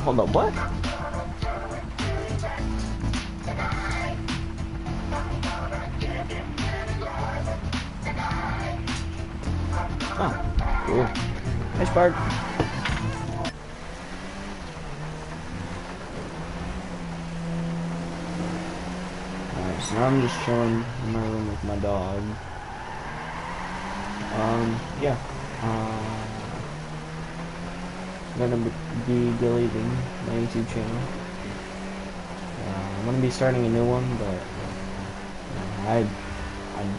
Hold up, what? Oh, cool. Hi, Spark. Alright, so now I'm just chilling in my room with my dog. Yeah. I'm gonna be deleting my YouTube channel. I'm gonna be starting a new one, but I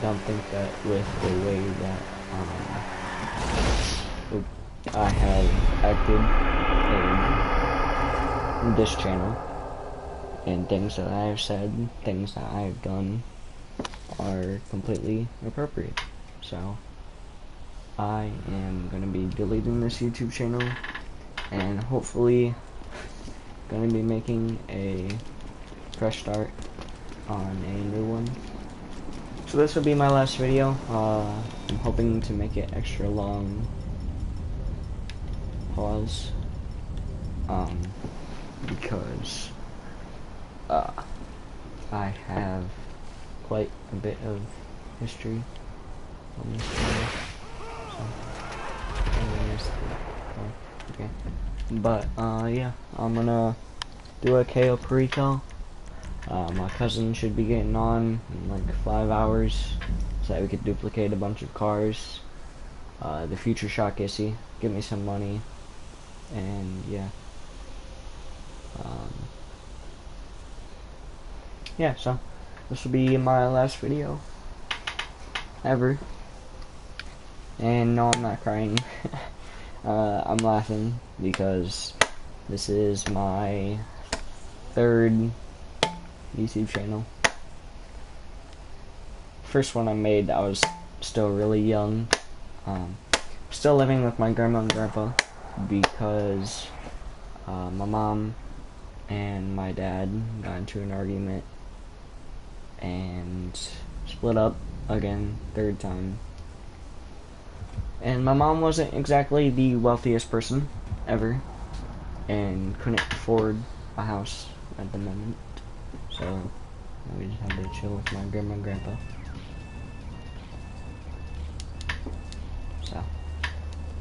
don't think that with the way that I have acted in this channel and things that I have said, things that I have done are completely appropriate. So I am gonna be deleting this YouTube channel and hopefully gonna be making a fresh start on a new one. So this will be my last video. I'm hoping to make it extra long. Pause. Because I have quite a bit of history on this channel. So, okay. But yeah, I'm gonna do a KO pre-kill. My cousin should be getting on in like 5 hours so that we could duplicate a bunch of cars. The future shot Gissy, give me some money, and yeah. Yeah, so this will be my last video ever. And no, I'm not crying. I'm laughing because this is my 3rd YouTube channel. First one I made, I was still really young. Still living with my grandma and grandpa because my mom and my dad got into an argument and split up again, 3rd time. And my mom wasn't exactly the wealthiest person ever and couldn't afford a house at the moment. So we just had to chill with my grandma and grandpa. So,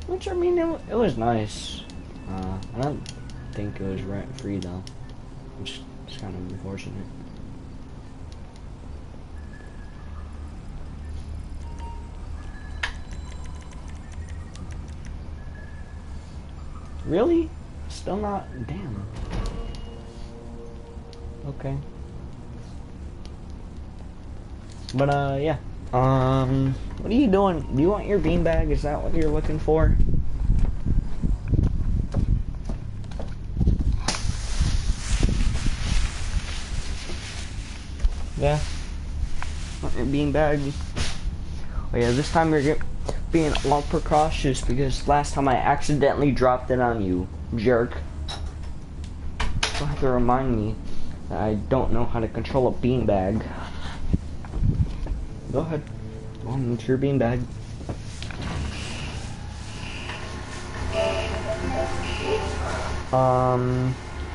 which I mean, it was nice. I don't think it was rent free though, which is kind of unfortunate. Really? Still not? Damn. Okay. But yeah. What are you doing? Do you want your beanbag? Is that what you're looking for? Yeah. Want your beanbag? Oh yeah, this time you're being all precautious because last time I accidentally dropped it on you, jerk. You'll have to remind me that I don't know how to control a beanbag. Go ahead. Go on into your beanbag.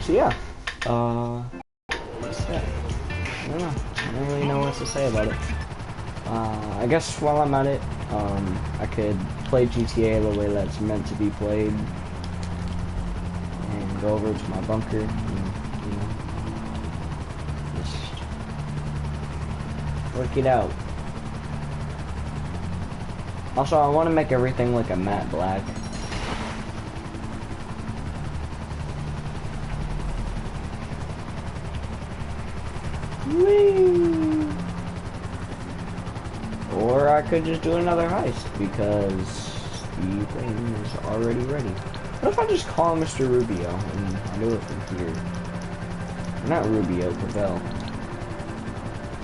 So yeah. What's that? I don't know. I don't really know what to say about it. I guess while I'm at it, I could play GTA the way that's meant to be played, and go over to my bunker, and, you know, just work it out. Also, I want to make everything like a matte black. Whee! Or I could just do another heist because the thing is already ready. What if I just call Mr. Rubio and do it from here? Not Rubio, Pavel. Is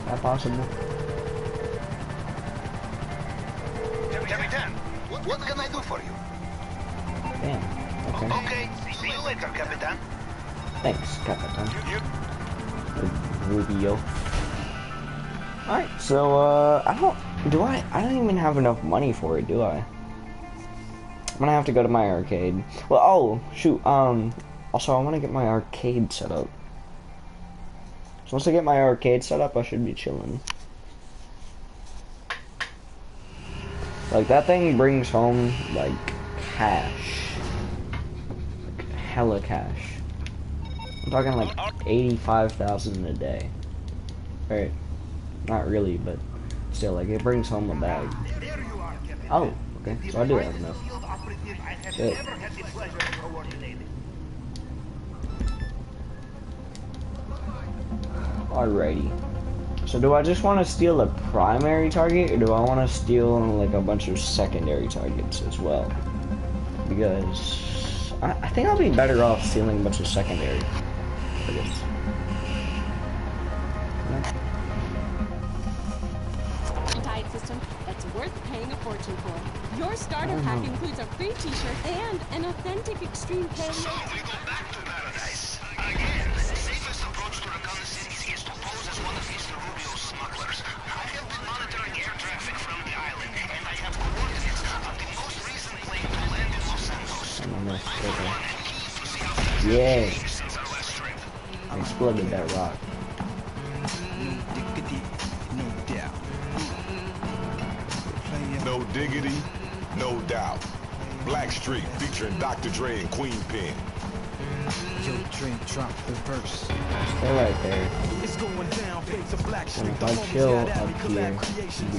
that possible? Capitan, what can I do for you? Damn. Okay. Okay, see you later, Capitan. Thanks, Capitan. Rubio. Alright, so, I don't even have enough money for it, do I? I'm gonna have to go to my arcade. Well, oh, shoot, Also, I want to get my arcade set up. So once I get my arcade set up, I should be chilling. Like, that thing brings home, like, cash. Like, hella cash. I'm talking like 85,000 a day. Right. Not really, but still, like, it brings home a bag. Oh, okay. So I do have enough. Shit. Alrighty. So do I just want to steal a primary target, or do I want to steal like a bunch of secondary targets as well? Because I think I'll be better off stealing a bunch of secondary targets. Diet system that's worth paying a fortune for. Your starter pack includes a free t-shirt and an authentic extreme paleo. So, we go back to paradise. Again, the safest approach to reconnaissance is to pose as one of Mr. Rubio's smugglers. I have been monitoring air traffic from the island, and I have coordinates of the most recent plane to land in Los Santos. I'm on and keen to see how things have changed since our last trip. I exploded that rock. No diggity, no doubt. Black Street featuring Dr. Dre and Queen Pen. Yo, Dre dropped the verse. Stay right there. It's going down, face of Black And Street. if I chill up here, it'll be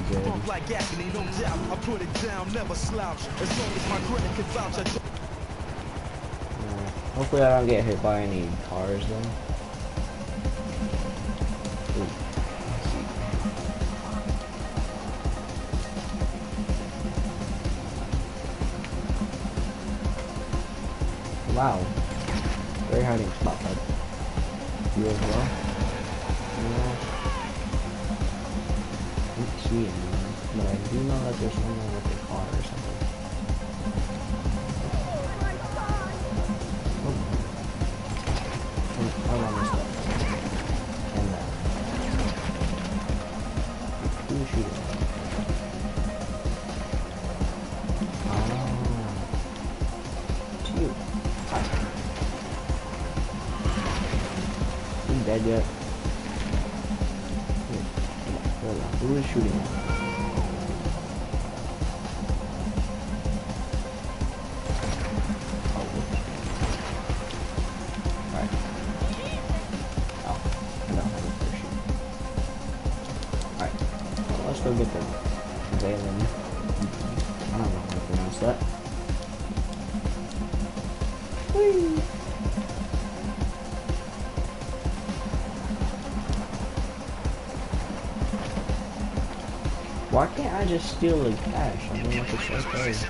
good. Pump like agony, no doubt. I put it down, never slouch. As long as my credit can vouch, I don't. Hopefully I don't get hit by any cars then. Ooh. Wow. Very hiding spot, bud. You as well? Yeah. I don't see anyone, but I do know that there's someone with a car or something. Oh. Hold on, this way. And that. Who's shooting? You. You dead yet? Who is shooting at? Oh, whoops. Alright. Oh, I don't have a parachute. Alright. Well, let's go get the Valen. I don't know how to pronounce that. Whee! Why can't I just steal the cash? I mean, like it's right there. Good.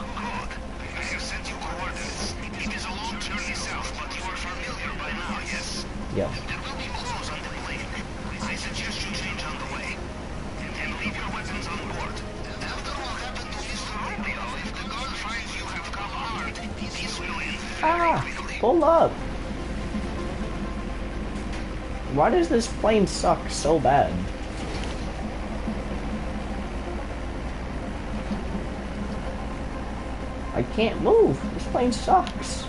I have sent you coordinates. It is a long journey south, but you are familiar by now, yes? Yeah. There will be clothes on the plane. I suggest you change on the way. And leave your weapons on board. After what happened to Mr. Rubio, if the guard finds you have come armed, this will end very quickly. Pull up! Why does this plane suck so bad? I can't move. This plane sucks.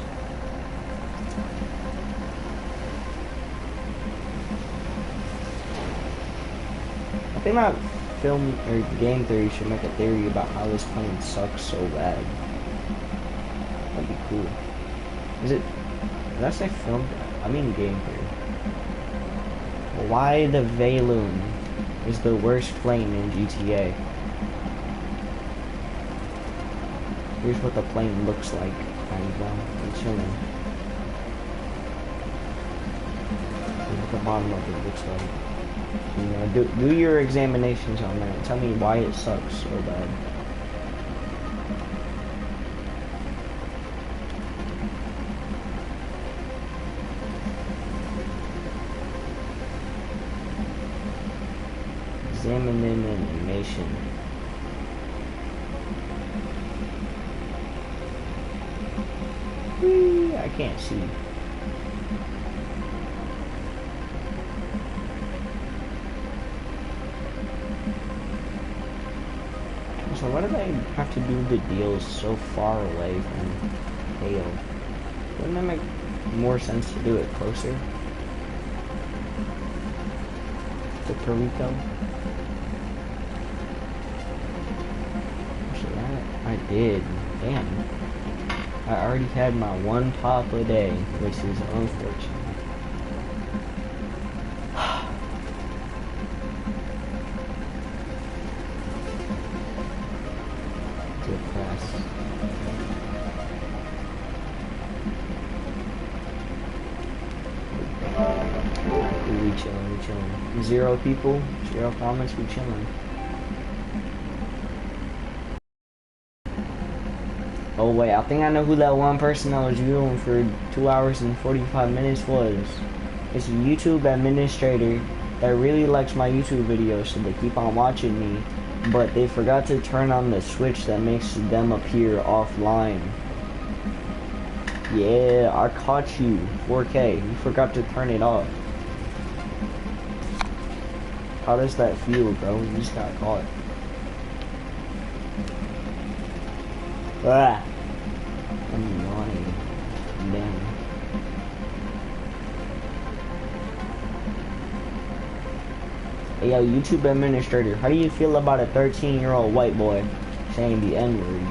I think that film or game theory should make a theory about how this plane sucks so bad. That'd be cool. Is it? Did I say film? I mean game theory. Why the Valoon is the worst plane in GTA? Here's what the plane looks like. I'm chilling. Here's what the bottom of it looks like. You know, do your examinations on that. Tell me why it sucks so bad. Examining animation. Whee, I can't see. So why do they have to do the deals so far away from Hale? Wouldn't that make more sense to do it closer to Perico? Actually, I did. Damn. I already had my one pop a day, which is unfortunate. We chilling. 0 people, 0 comments, we chilling. Oh wait, I think I know who that one person that was viewing for 2 hours and 45 minutes was. It's a YouTube administrator that really likes my YouTube videos, so they keep on watching me, but they forgot to turn on the switch that makes them appear offline. Yeah, I caught you. 4K. You forgot to turn it off. How does that feel, bro? You just got caught. Ah. Annoying. Damn. Hey, yo, YouTube administrator, how do you feel about a 13-year-old white boy saying the N-word?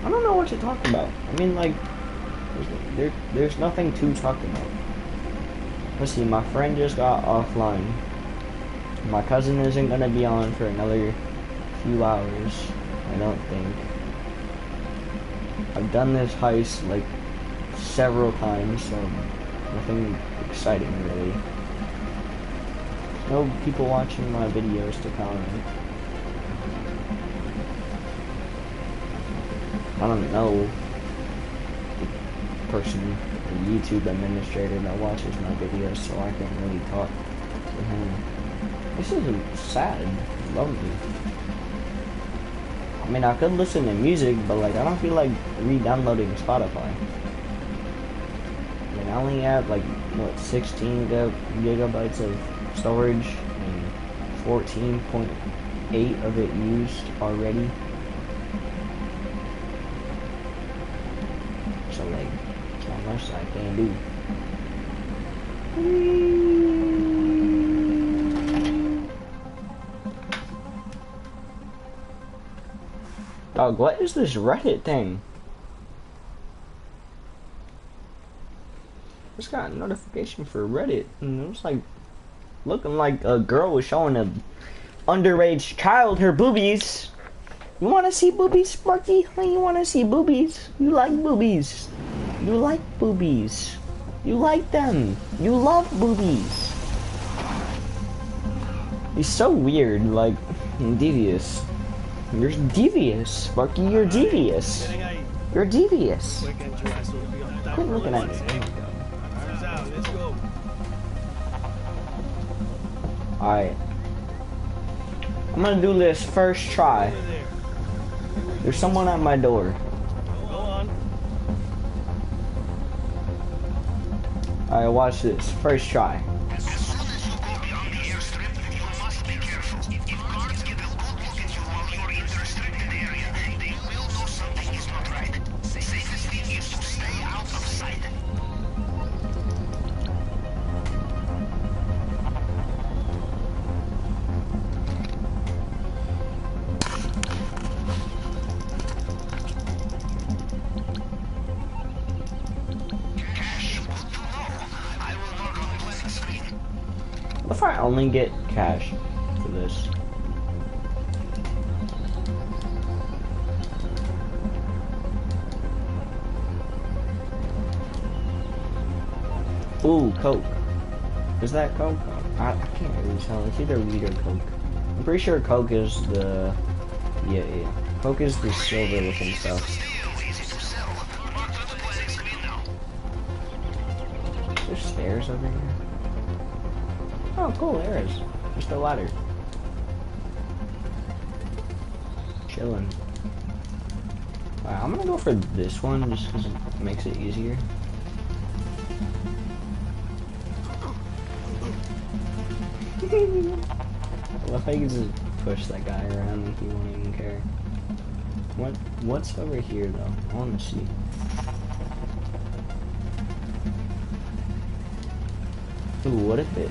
I don't know what to talk about. I mean, like, there's nothing to talk about. Let's see, my friend just got offline. My cousin isn't gonna be on for another few hours, I don't think. I've done this heist, like, several times, so nothing exciting, really. No people watching my videos to comment. I don't know the person, the YouTube administrator that watches my videos, so I can't really talk to him. This is sad, lonely. I mean, I could listen to music, but like, I don't feel like re-downloading Spotify. I mean, I only have like, what, 16 gigabytes of storage and 14.8 of it used already. So like, it's not much I can do. Dog, what is this Reddit thing? Just got a notification for Reddit, and it was like, looking like a girl was showing a underage child her boobies. You wanna see boobies, Sparky? You wanna see boobies? You like boobies. You like boobies. You like them. You love boobies. He's so weird, like, devious. You're devious, Sparky. You're devious. You're devious. Quit looking at me. Alright. I'm gonna do this first try. There's someone at my door. Go on. Alright, watch this. First try. As soon as you go beyond the airstrip, you must be careful. If guards get a good look at you while you're in the restricted area, they will know something is not right. The safest thing is to stay out of sight. Cash, good to know. I will mark on the planning screen. What if I only get cash for this? Ooh, Coke. Is that Coke? I can't really tell. It's either weed or Coke. I'm pretty sure Coke is the... Yeah. Coke is the silver looking stuff. Easy to sell. Marked on the planning screen now. There's stairs over here. Oh, cool, there is. Just a ladder. Chilling. Alright, I'm gonna go for this one just because it makes it easier. Well, if I could just push that guy around, he won't even care. What's over here though? I want to see. Ooh, what if it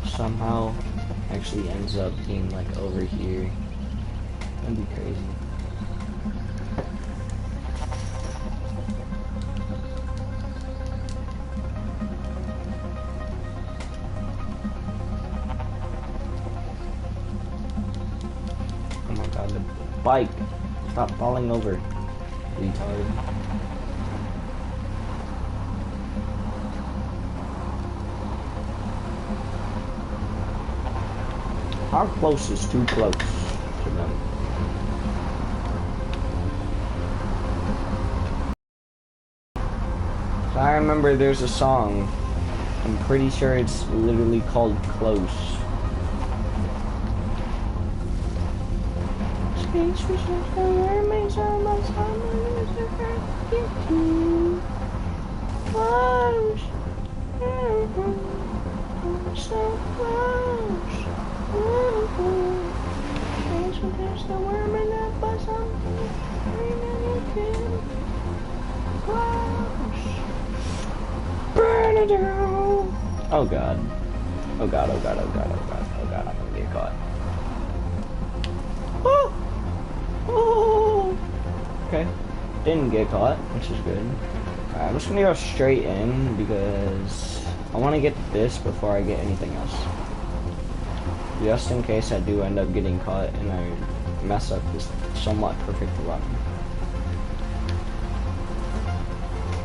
somehow actually ends up being like over here? That'd be crazy. Oh my god, the bike! Stop falling over, retard. How close is too close to them? So I remember there's a song. I'm pretty sure it's literally called Close. Space research the mermaids are my summer close. So close. Space research the worm in that bus on close. Burn it down. Oh god. Oh god, oh god, oh god, oh god, oh god, I'm gonna get caught. Oh! Oh! Okay. Didn't get caught, which is good. Alright, I'm just gonna go straight in because I want to get this before I get anything else. Just in case I do end up getting caught and I mess up this somewhat perfect run.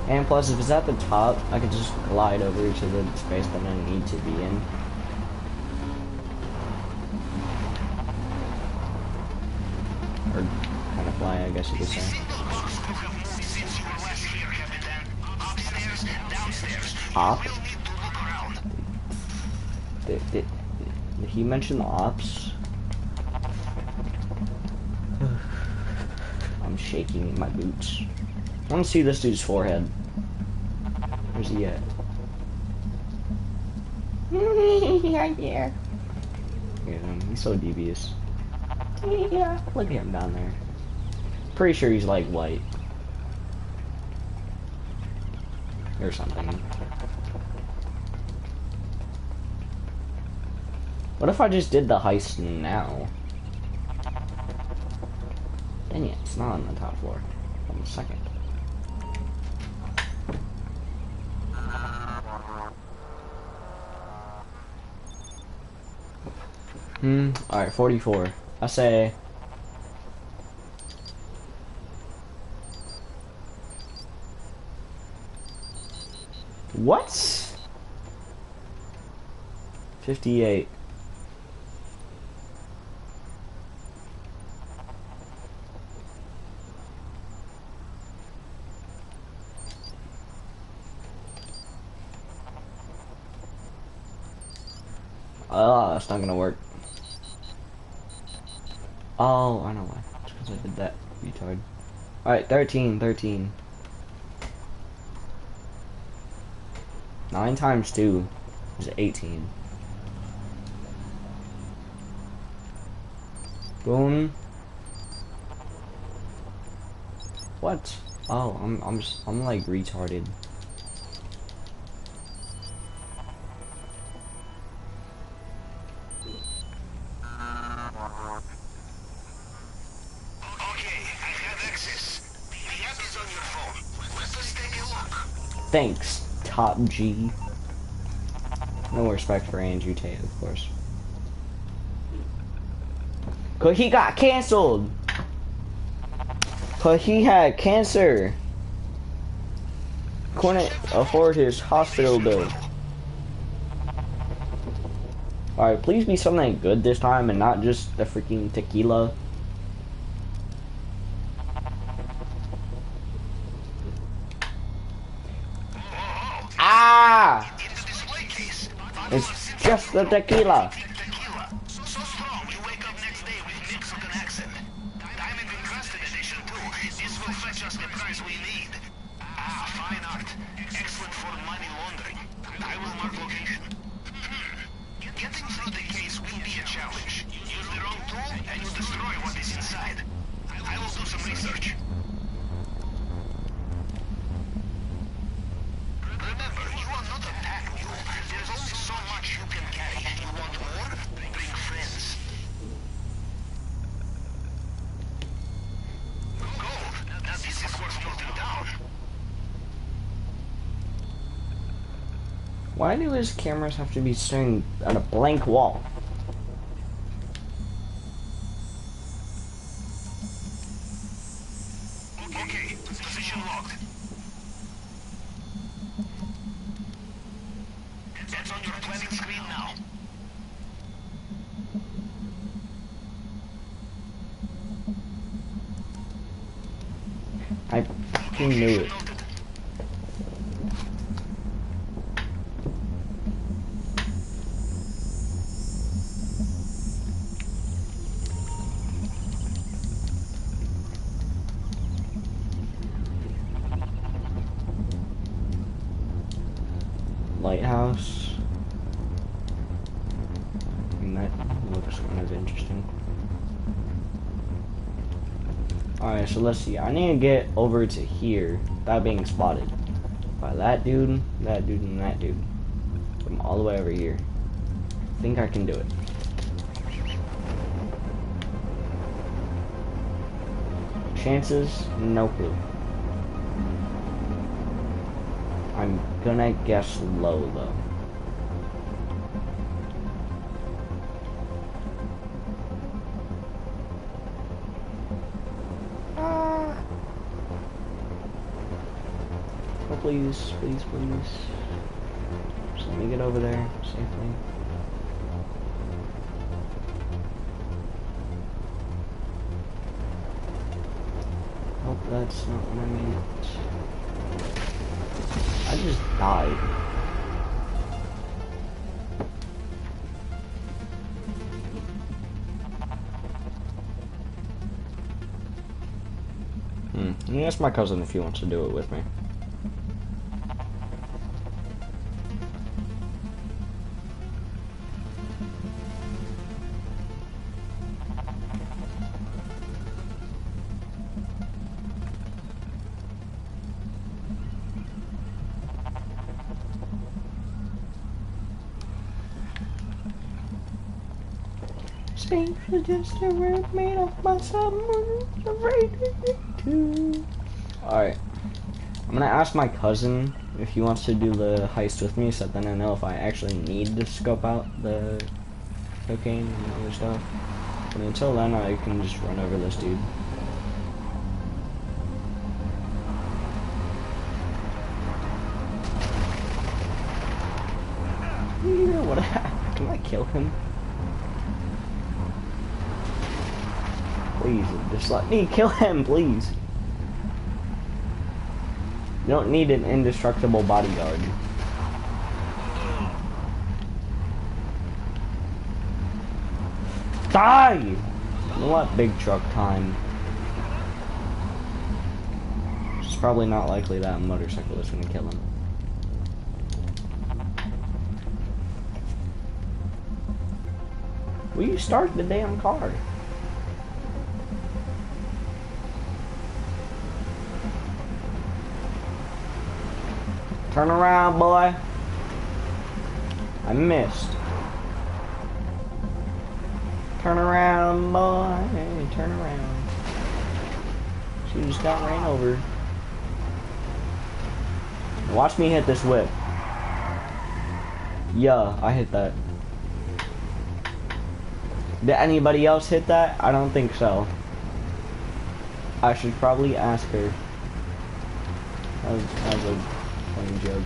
And plus, if it's at the top, I could just glide over to the space that I need to be in. Or kind of fly, I guess you could say. Op? Did he mention ops? I'm shaking in my boots. I want to see this dude's forehead. Where's he at? Right there. Yeah, he's so devious. Yeah, look at him down there. Pretty sure he's like white. Or something. What if I just did the heist now? Dang it, it's not on the top floor. Hold on a second. Alright, 44. I say... What? 58. Oh, that's not gonna work. Oh, I know why. It's because I did that, retard. Alright, 13. 9 times 2 is 18. Boom. What? Oh, I'm like retarded. Thanks, Top G. No respect for Andrew Tate, of course. Cause he got canceled. Cause he had cancer. Couldn't afford his hospital bill. Alright, please be something good this time and not just the freaking tequila. Ah! It's just the tequila. So strong, you wake up next day with Mexican accent. Diamond encrusted edition too. This will fetch us the price we need. Ah, fine art. Excellent for money laundering. I will mark location. Why do his cameras have to be staring at a blank wall? Okay, position locked. That's on your planning screen now. I fucking knew it. Noted. Lighthouse. And that looks kind of interesting. Alright, so let's see. I need to get over to here without being spotted by that dude, and that dude. From all the way over here. I think I can do it. Chances? No clue. I'm gonna guess low though. Oh, please, please, please. Just let me get over there safely. Hope that's not what I meant. I just died. Let me ask my cousin if he wants to do it with me. Space is just a word made of by someone afraid to. Alright. I'm gonna ask my cousin if he wants to do the heist with me, so then I know if I actually need to scope out the cocaine and other stuff. But until then, I can just run over this dude. Yeah, what happened? Can I kill him? Please, just let me kill him, please. You don't need an indestructible bodyguard. Die! You know what? Big truck time. It's probably not likely that a motorcycle is gonna kill him. Will you start the damn car? Turn around, boy. I missed. Turn around, boy. Turn around. She just got ran over. Watch me hit this whip. Yeah, I hit that. Did anybody else hit that? I don't think so. I should probably ask her. That was a funny joke.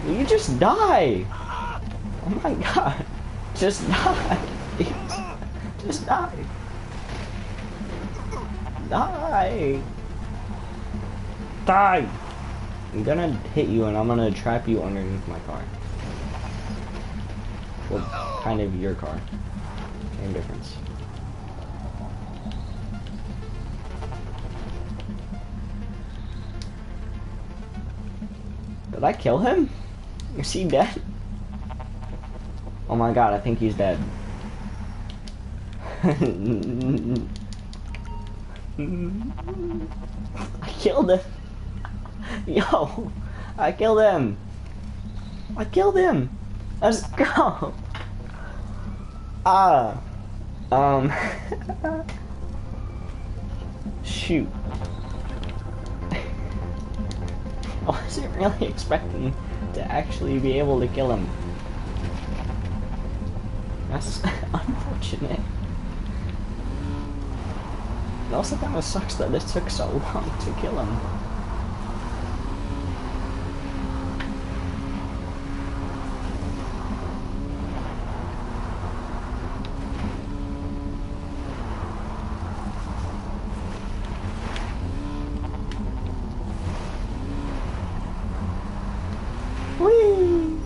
Will you just die? Oh my god. Just die. Just die. Die. Die. I'm gonna hit you and I'm gonna trap you underneath my car. Well, kind of your car. Same difference. Did I kill him? Is he dead? Oh my god, I think he's dead. I killed him. Yo, I killed him. I killed him. Let's go. Shoot. I wasn't really expecting to actually be able to kill him. That's unfortunate. It also kind of sucks that it took so long to kill him. Whee!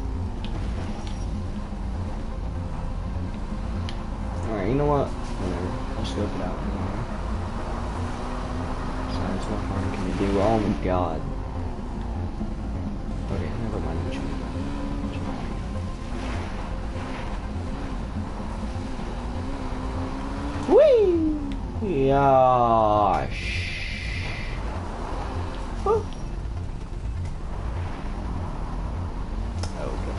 Alright, you know what? Whatever. I'll scope it out anyway. Besides, what harm can you do? Oh my god. Okay, never mind. Whee! Yosh. Woo. Okay.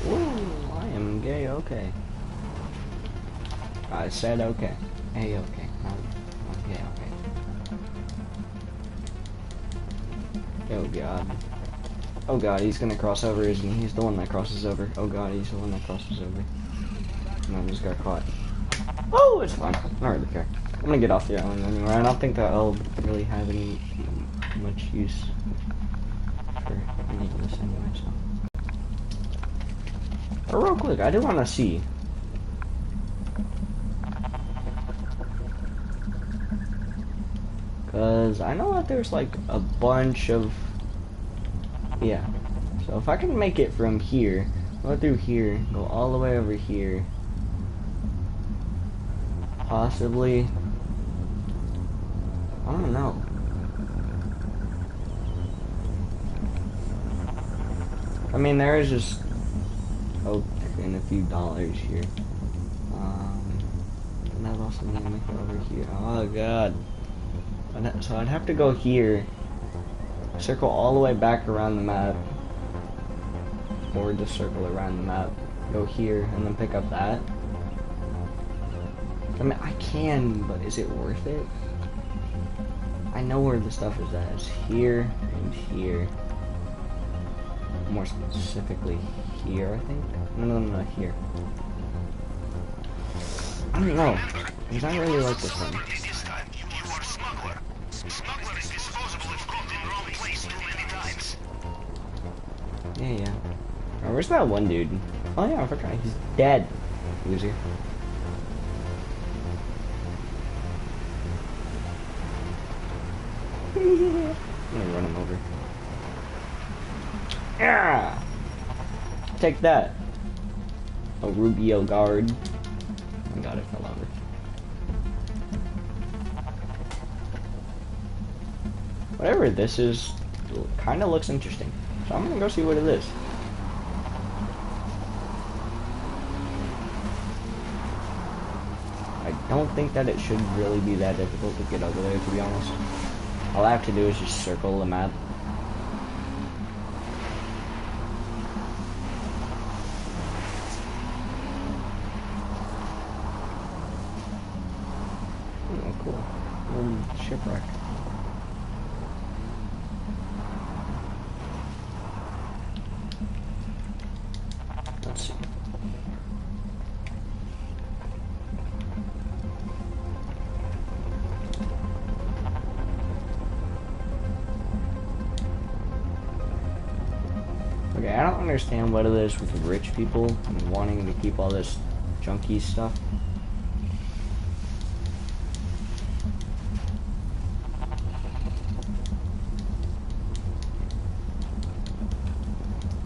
Ooh, I am gay, okay. I said okay. Hey, okay. I'm gay, okay. Oh god. Oh god, he's gonna cross over, isn't he? He's the one that crosses over. Oh god, he's the one that crosses over. No, I just got caught. Oh, it's fine. I don't really care. I'm gonna get off the island anyway. I don't think that I'll really have any much use for any of this anyway, so. But real quick, I do want to see. Because I know that there's like a bunch of... Yeah. So if I can make it from here, go through here, go all the way over here. Possibly. I don't know. I mean, there is just hope and a few dollars here. And that also means make it over here. Oh god. So I'd have to go here, circle all the way back around the map, or just circle around the map, go here, and then pick up that. I mean, I can, but is it worth it? I know where the stuff is at. It's here and here. More specifically here, I think. No, here. I don't know. Because I really like this one. This time, you are smuggler. Smuggler is disposable if caught in wrong place too many times. Yeah. Oh, where's that one dude? Oh yeah, I forgot. He's dead. Loser. I'm gonna run him over. Yeah. Take that. A Rubio guard. Oh my god, it fell over. Whatever this is, kind of looks interesting. So I'm gonna go see what it is. I don't think that it should really be that difficult to get over there, to be honest. All I have to do is just circle the map. Oh, cool. Shipwreck. Let's see. Okay, I don't understand what it is with rich people and wanting to keep all this junky stuff.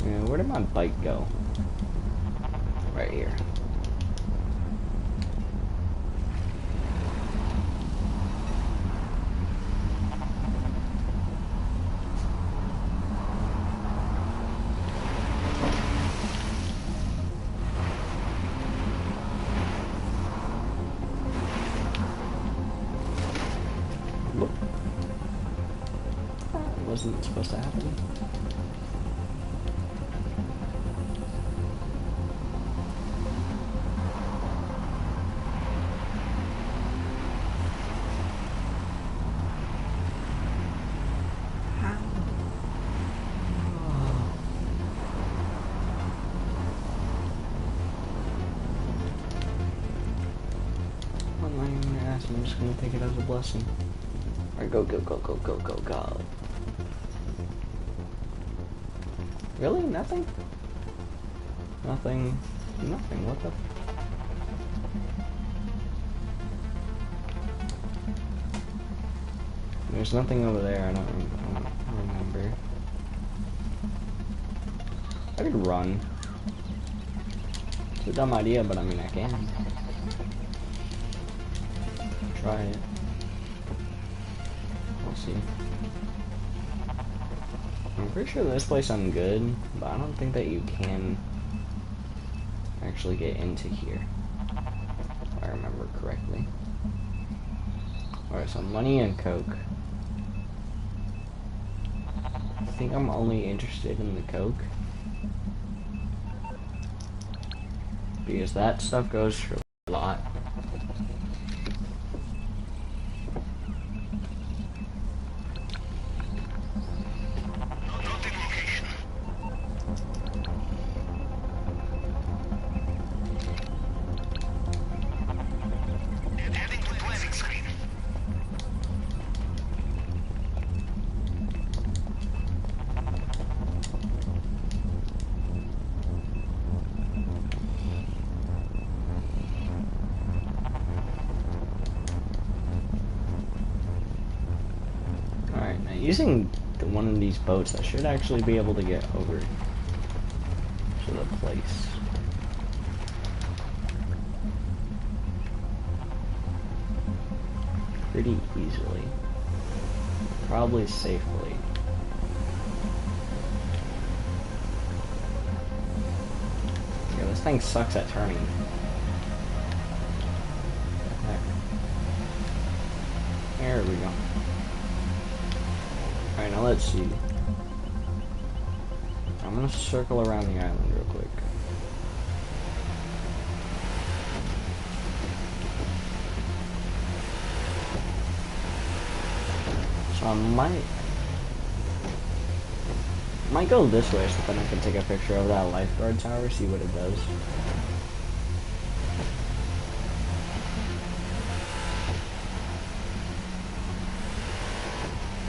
Yeah, where did my bike go? Right here. wasn't supposed to happen. I'm just gonna take it as a blessing. Alright, go, go, go, go, go, go, go. Really? Nothing? Nothing. Nothing. What the? There's nothing over there. I don't remember. I could run. It's a dumb idea, but I mean I can. Try it. We'll see. I'm pretty sure this place I'm good, but I don't think that you can actually get into here, if I remember correctly. Alright, so money and coke. I think I'm only interested in the coke, because that stuff goes for a lot. Using one of these boats, I should actually be able to get over to the place. Pretty easily. Probably safely. Yeah, this thing sucks at turning. There we go. Alright, now let's see. I'm gonna circle around the island real quick. So I might go this way so then I can take a picture of that lifeguard tower, see what it does.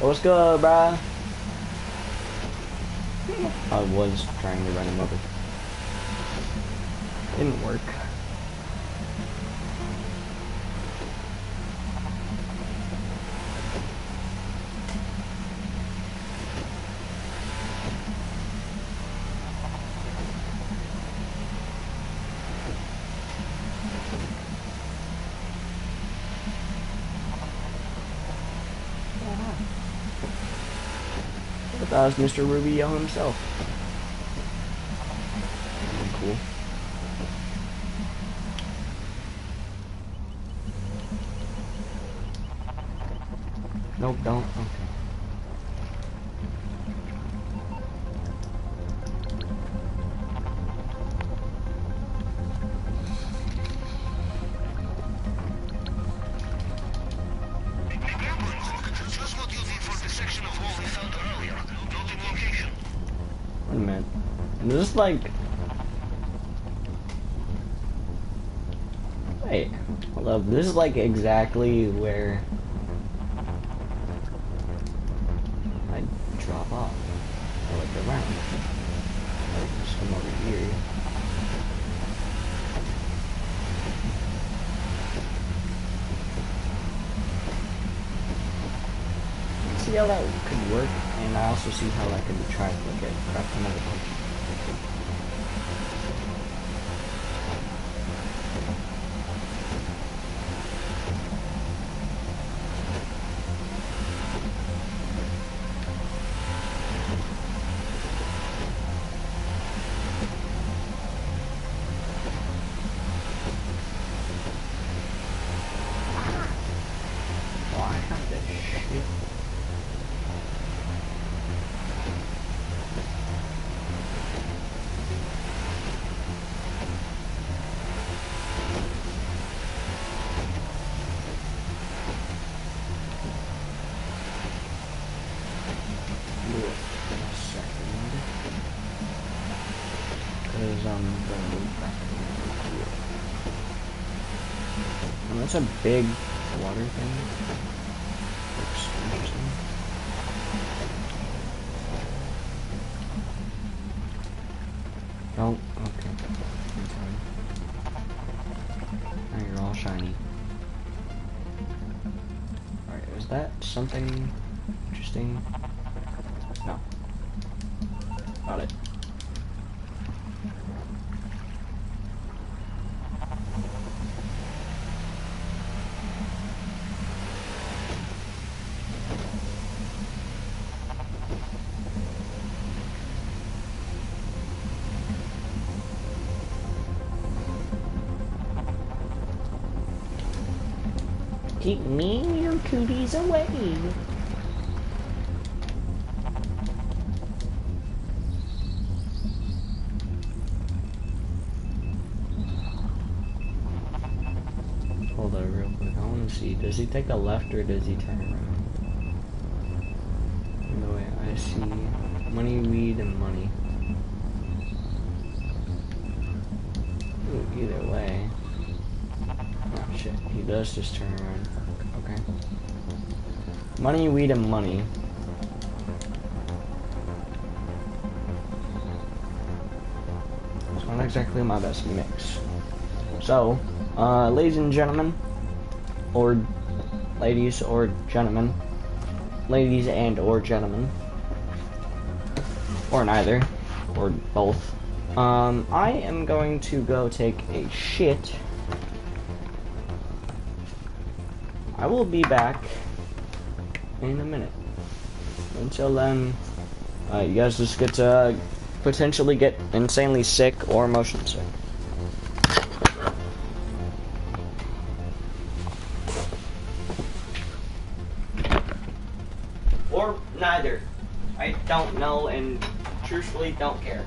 What's good, bruh? I was trying to run him over. Didn't work. That was Mr. Rubio himself. Cool. Nope, don't. Okay. Just what you did for the section of wall we found earlier. Noted location. Wait a minute. Is this like... Wait. Hold up. This is like exactly where I drop off. Or like around. Just come over here. See how that could work, and I also see how that could try to look at craft another one. look in a second. Because I'm gonna move back over here. And that's a big water thing. Looks interesting. Oh, okay. You're fine. Now you're all shiny. Alright, is that something interesting? No. Got it. Keep me and your cooties away. Hold on real quick. I want to see. Does he take a left or does he turn around? No way. I see money, weed, and money. Ooh, either way. Oh shit. He does just turn around. Okay. Money, weed, and money. It's not exactly my best mix. So, ladies and gentlemen, or ladies or gentlemen, ladies and or gentlemen, or neither, or both, I am going to go take a shit. I will be back in a minute. Until then, you guys just get to potentially get insanely sick or motion sick. Or neither. I don't know and truthfully don't care.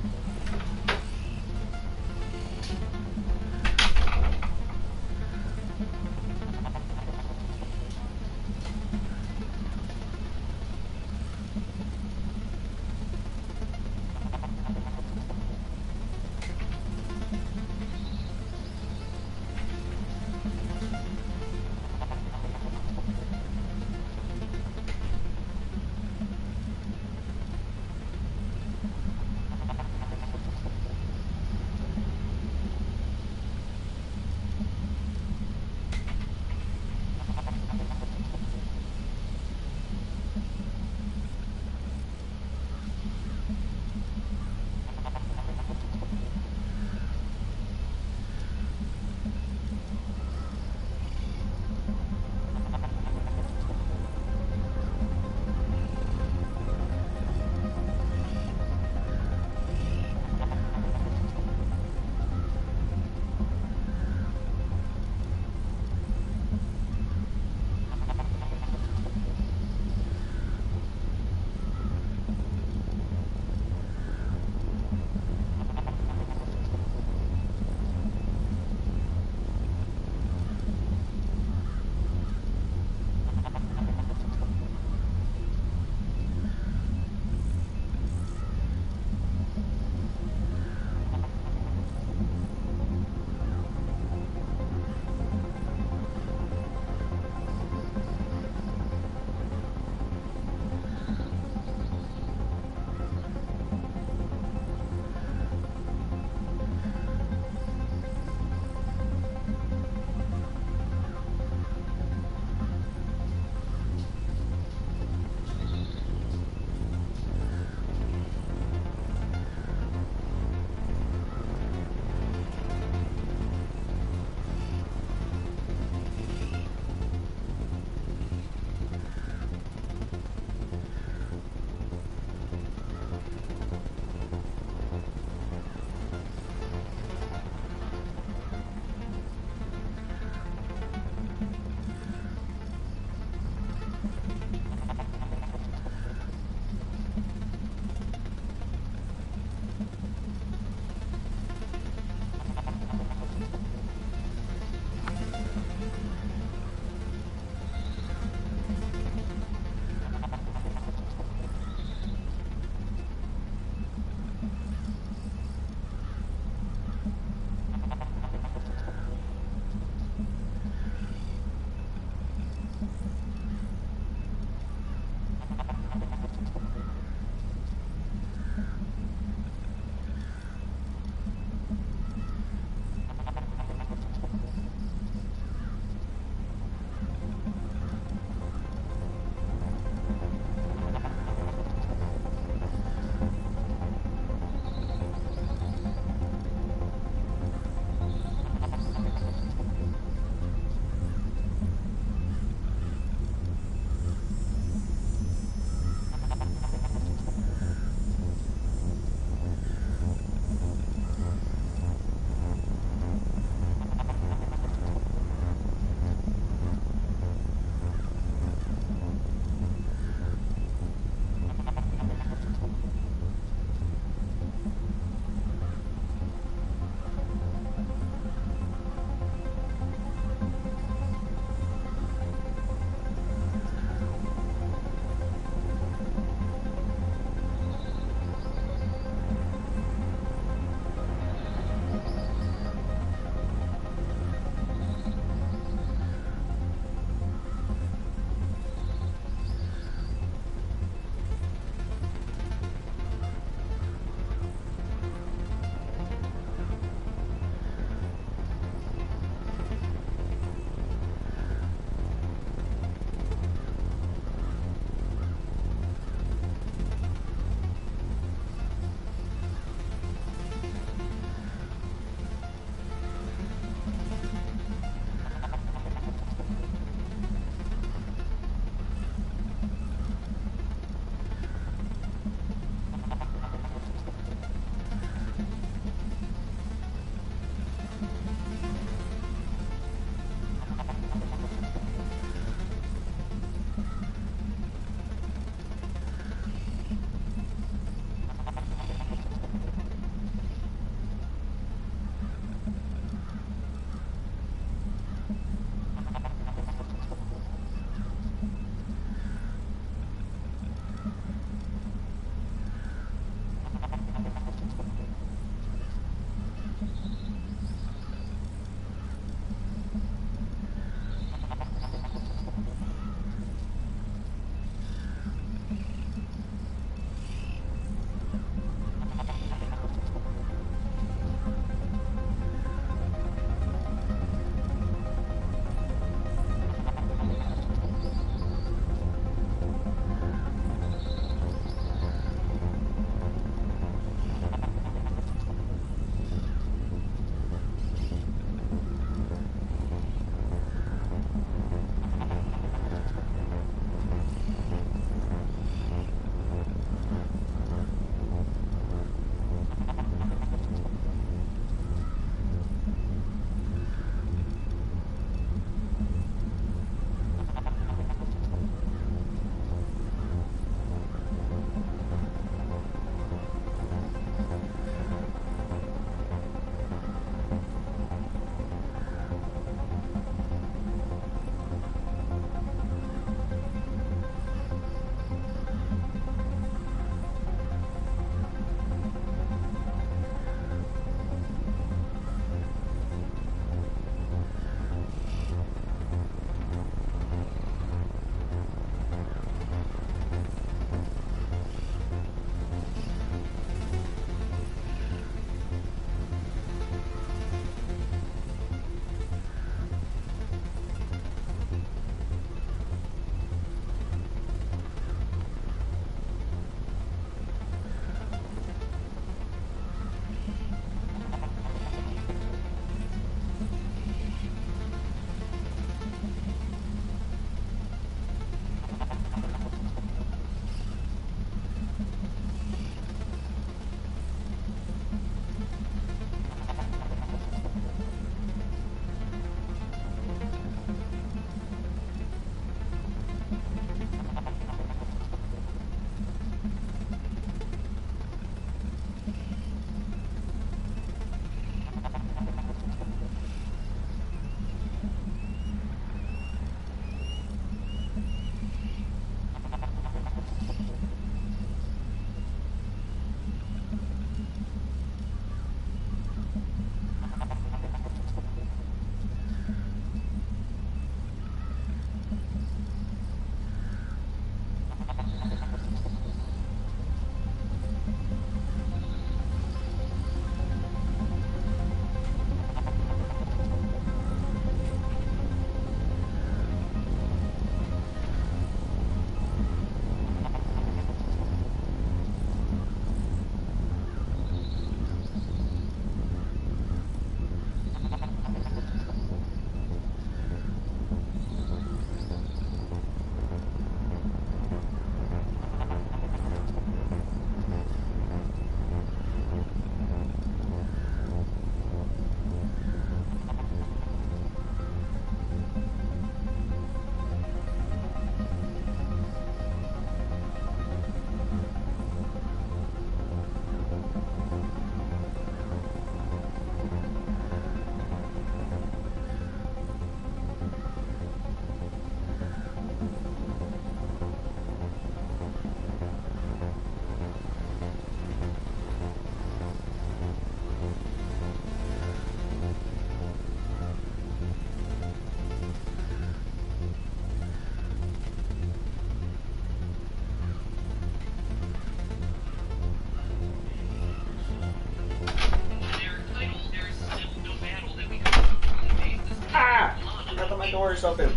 yourself in.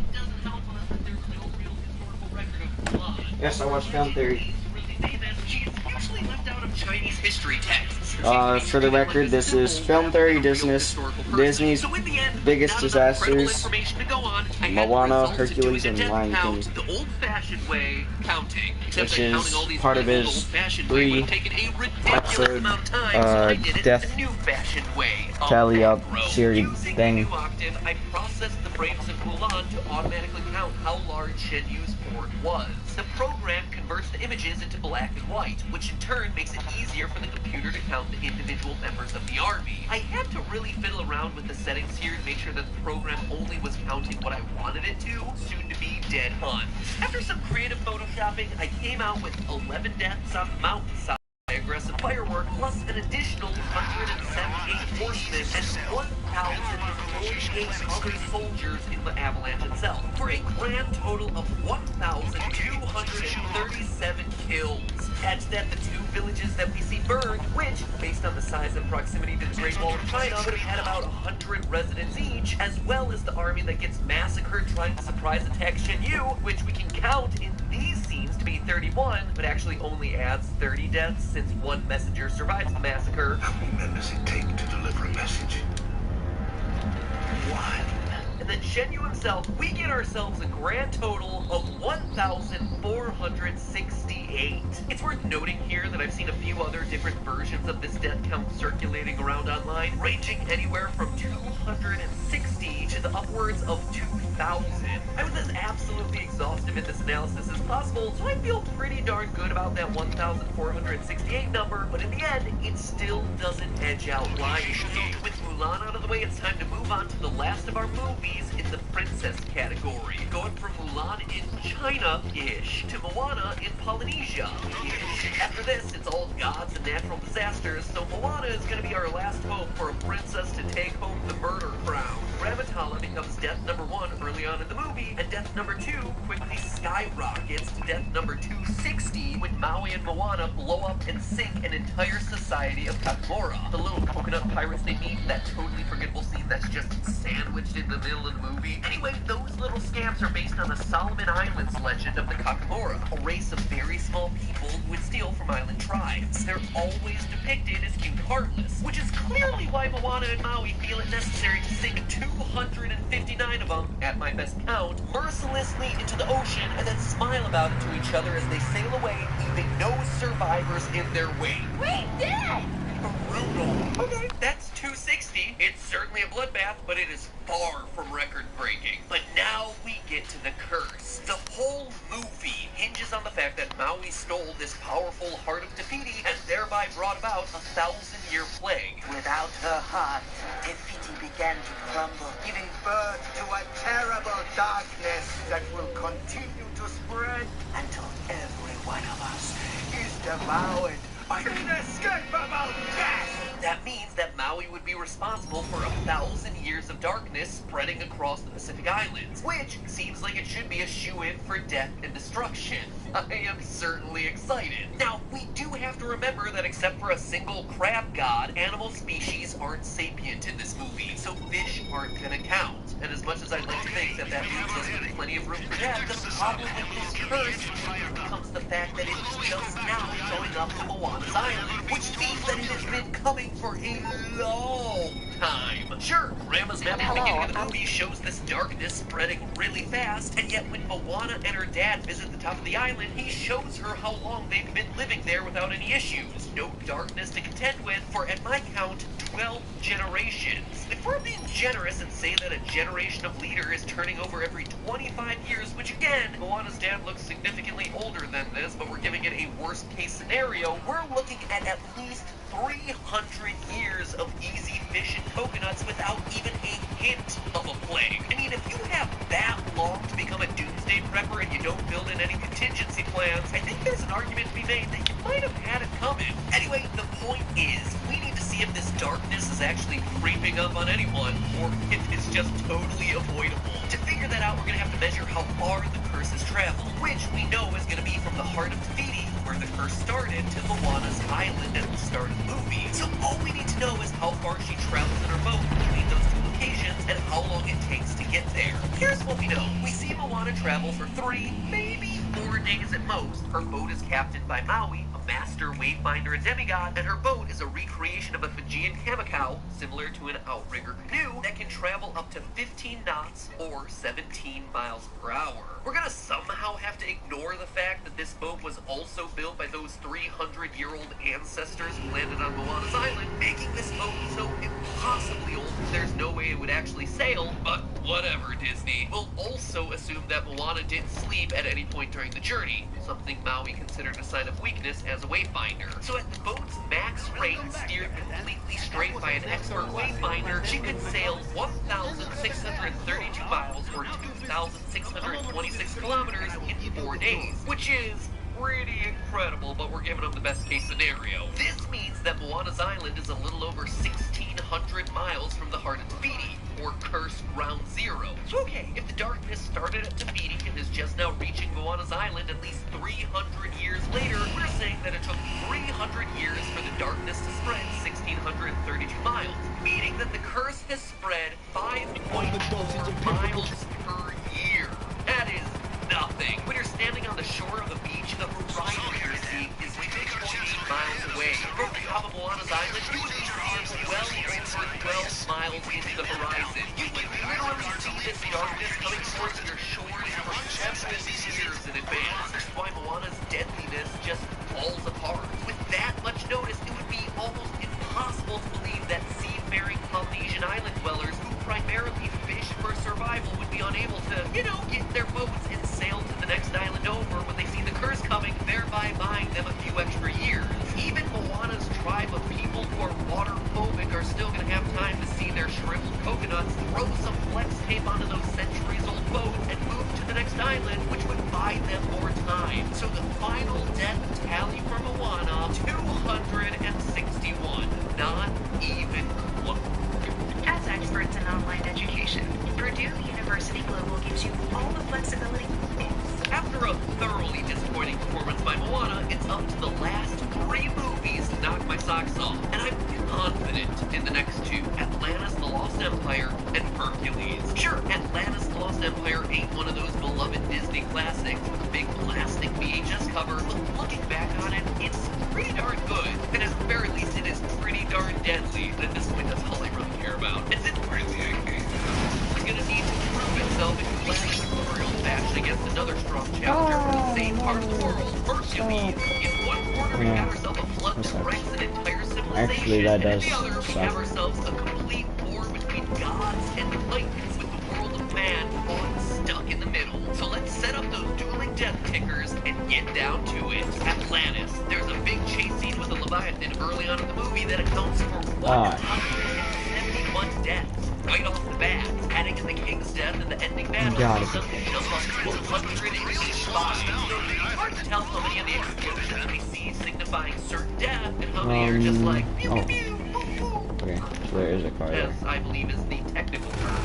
Yes, I watched Film Theory. Chinese history texts. For the record, this is Film Theory Disney's biggest disasters. Moana, Hercules, and Lion King. The old-fashioned way counting, except Which that is counting all these part of people his the old-fashioned way would have taken a ridiculous episode, amount of time, so I did it death the new-fashioned way. tally up Macro. series Using thing. the new octave, I processed the frames of Mulan to automatically count how large Shen Yu's fort was. The program converts the images into black and white, which in turn makes it easier for the computer to count the individual members of the army. I had to really fiddle around with the settings here to make sure that the program only was counting what I wanted it to, soon to be dead Huns. After some creative photoshopping, I came out with 11 deaths on the mountainside. Aggressive firework, plus an additional 178 horsemen and 1,048 other soldiers in the avalanche itself, for a grand total of 1,237 kills. Add to that the 2 villages that we see burned, which, based on the size and proximity to the Great Wall of China, would have had about 100 residents each, as well as the army that gets massacred trying to surprise attack Shen Yu, which we can count in these scenes to be 31, but actually only adds 30 deaths since 1 messenger survives the massacre. How many men does it take to deliver a message? 1. And then Shen Yu himself, we get ourselves a grand total of 1,468. It's worth noting here that I've seen a few other different versions of this death count circulating around online, ranging anywhere from 260 to the upwards of 2,000. I was as absolutely exhaustive in this analysis as possible, so I feel pretty darn good about that 1,468 number, but in the end, it still doesn't edge out Lion King. With Mulan out of the way, it's time to move on to the last of our movies in the princess category, going from Mulan in China-ish to Moana in Polynesia-ish. After this, it's all gods and natural disasters, so Moana is going to be our last hope for a princess to take home the murder crown. Ramatala becomes death number 1 early on in the movie, and death number 2 quickly skyrockets to death number 260 when Maui and Moana blow up and sink an entire society of Kakamora. The little coconut pirates they meet in that totally forgettable scene that's just sandwiched in the middle of the movie. Anyway, those little scamps are based on the Solomon Islands legend of the Kakamora, a race of very small people who would steal from island tribes. They're always depicted as cute and heartless, which is clearly why Moana and Maui feel it necessary to sink 259 of them, at my best count, mercilessly into the ocean and then smile about it to each other as they sail away, leaving no survivors in their wake. We did it! Brutal. Okay, that's 260. It's certainly a bloodbath, but it is far from record-breaking. But now we get to the curse. The whole movie hinges on the fact that Maui stole this powerful heart of Te Fiti and thereby brought about a 1,000-year plague. Without her heart, Te Fiti began to crumble, giving birth to a terrible darkness that will continue to spread until every one of us is devoured by inescapable death. That means that Maui would be responsible for 1,000 years of darkness spreading across the Pacific Islands, which seems like it should be a shoo-in for death and destruction. I am certainly excited. Now, we do have to remember that except for a single crab god, animal species aren't sapient in this movie, so fish aren't gonna count. And as much as I'd like to think that that leaves us with plenty of room for death, the problem with this curse becomes the fact that it's just now showing up to Moana's island, which means that it has been coming for a long time. Sure, Grandma's map at the beginning of the movie shows this darkness spreading really fast, and yet when Moana and her dad visit the top of the island, he shows her how long they've been living there without any issues. No darkness to contend with for, at my count, 12 generations. If we're being generous and say that a generation of leader is turning over every 25 years, which again, Moana's dad looks significantly older than this, but we're giving it a worst case scenario, we're looking at least 300 years of easy fish and coconuts without even a hint of a plague. I mean, if you have that long to become a doomsday prepper and you don't build in any contingency plans, I think there's an argument to be made that you might have had it coming. Anyway, the point is, we need to see if this darkness is actually creeping up on anyone, or if it's just totally avoidable. To figure that out, we're going to have to measure how far the curse has traveled, which we know is going to be from the heart of Te Fiti, where the curse started, to Moana's island at the start of the movie. So all we need to know is how far she travels in her boat between those two locations, and how long it takes to get there. Here's what we know. We see Moana travel for 3, maybe 4 days at most. Her boat is captained by Maui, a master wayfinder and demigod, and her boat is a recreation of a Fijian kamikau, similar to an outrigger canoe, that can travel up to 15 knots or 17 miles per hour. We're gonna somehow have to ignore the fact that this boat was also built by those 300-year-old ancestors who landed on Moana's island, making this boat so impossibly old there's no way it would actually sail, but whatever, Disney. We'll also assume that Moana didn't sleep at any point during the journey, something Maui considered a sign of weakness as a wayfinder. So at the boat's max rate, steered completely straight by an expert wayfinder, she could sail 1,632 miles or 2,626 kilometers in 4 days, which is pretty incredible, but we're giving them the best case scenario. This means that Moana's island is a little over 1,600 miles from the heart of Tafiti, or cursed ground zero. So okay, if the darkness started at Tafiti and is just now reaching Moana's island at least 300 years later, we're saying that it took 300 years for the darkness to spread 1,632 miles, meaning that the curse has spread 5.4 miles per year. That is nothing. When you're standing on the shore of a beach, the horizon you're seeing is 2.8 miles away. From the top of Moana's island, you would be seeing well over 12 miles into the horizon. You can literally see this darkness coming towards your shores for several years in advance. This is why Moana's deadliness just falls apart. With that much notice, it would be almost impossible to believe that seafaring Polynesian island dwellers who primarily fish for survival would be unable to, get their boats and sail to the next island over when they see the curse coming, thereby buying them a few extra years. Even Moana's tribe of people who are water phobic are still going to have time to see their shriveled coconuts, throw some flex tape onto those centuries-old boats, and move to the next island, which would buy them more time. So the final death tally for Moana, 261. Not even close. As experts in online education, Purdue University Global gives you all the flexibility. After a thoroughly disappointing performance by Moana, it's up to the last 3 movies to knock my socks off, and I'm confident in the next 2, Atlantis the Lost Empire and Hercules. Sure, Atlantis the Lost Empire ain't one of those beloved Disney classics with a big plastic VHS cover, but looking back on it, it's pretty darn good, and at the very least it is pretty darn deadly, and at this point that's all I really care about. Is it really it's gonna need to prove itself in classic tutorial fashion against another strong challenger from the same part of the world, Hercules. In one corner we have ourselves a flood that wrecks an entire civilization, Actually, that does and in the other we suck. have ourselves a complete war between gods and titans with the world of man all stuck in the middle. So let's set up those dueling death tickers and get down to it. Atlantis. There's a big chase scene with a Leviathan early on in the movie that accounts for 171 deaths right off the bat, adding in the king's death and the ending battle. God. Something jump up to 185. It's hard to tell how many of the explosions we see signifying certain death and how many are just like pew pew pew boom boom. Okay, so there is a car there. As I believe is the technical term.